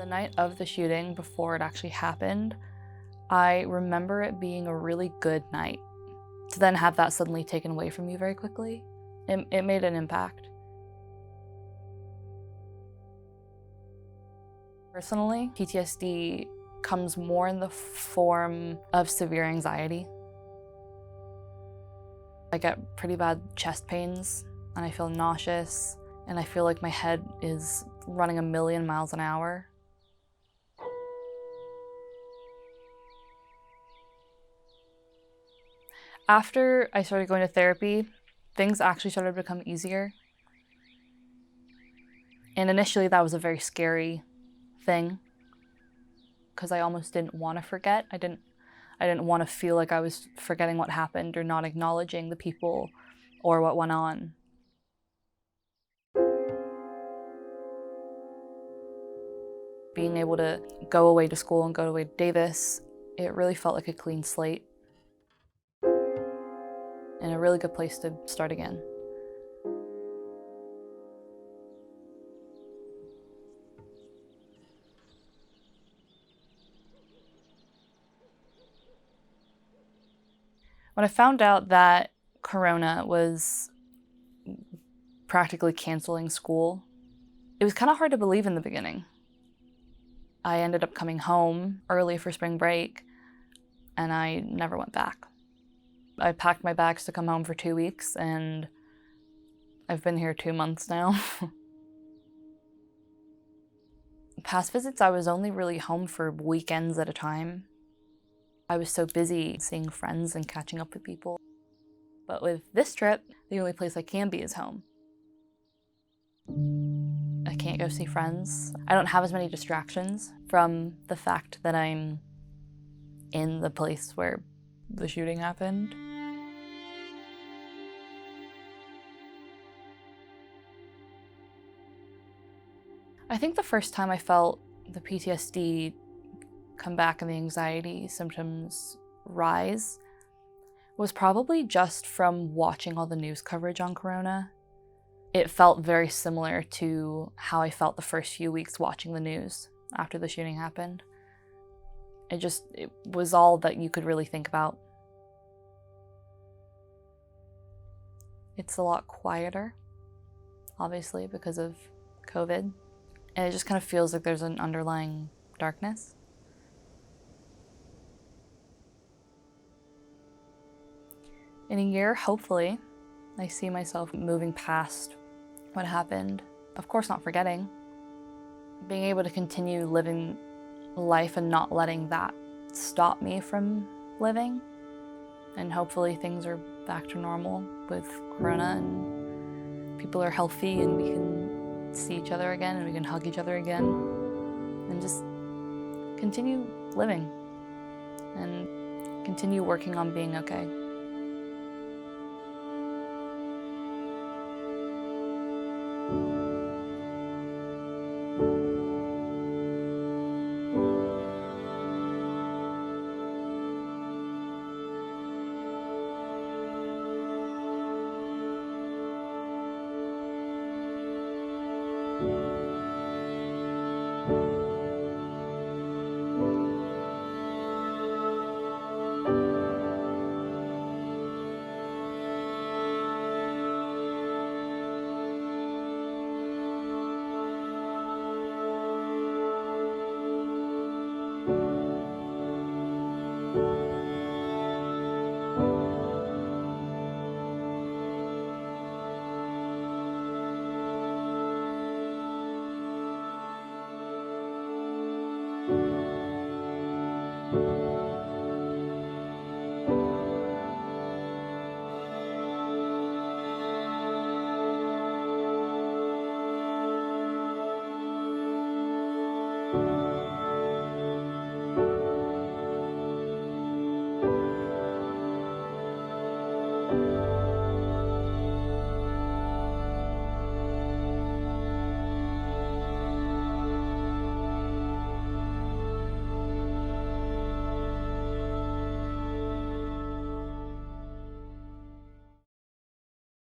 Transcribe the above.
The night of the shooting, before it actually happened, I remember it being a really good night. To then have that suddenly taken away from you very quickly, it made an impact. Personally, PTSD comes more in the form of severe anxiety. I get pretty bad chest pains, and I feel nauseous, and I feel like my head is running a million miles an hour. After I started going to therapy, things actually started to become easier. And initially that was a very scary thing because I almost didn't want to forget. I didn't want to feel like I was forgetting what happened or not acknowledging the people or what went on. Being able to go away to school and go away to Davis, it really felt like a clean slate and a really good place to start again. When I found out that Corona was practically canceling school, it was kind of hard to believe in the beginning. I ended up coming home early for spring break, and I never went back. I packed my bags to come home for 2 weeks, and I've been here 2 months now. Past visits, I was only really home for weekends at a time. I was so busy seeing friends and catching up with people. But with this trip, the only place I can be is home. I can't go see friends. I don't have as many distractions from the fact that I'm in the place where the shooting happened. I think the first time I felt the PTSD come back and the anxiety symptoms rise was probably just from watching all the news coverage on Corona. It felt very similar to how I felt the first few weeks watching the news after the shooting happened. It was all that you could really think about. It's a lot quieter, obviously, because of COVID. And it just kind of feels like there's an underlying darkness. In a year, hopefully, I see myself moving past what happened. Of course, not forgetting. Being able to continue living life and not letting that stop me from living. And hopefully things are back to normal with Corona and people are healthy and we can see each other again and we can hug each other again and just continue living and continue working on being okay.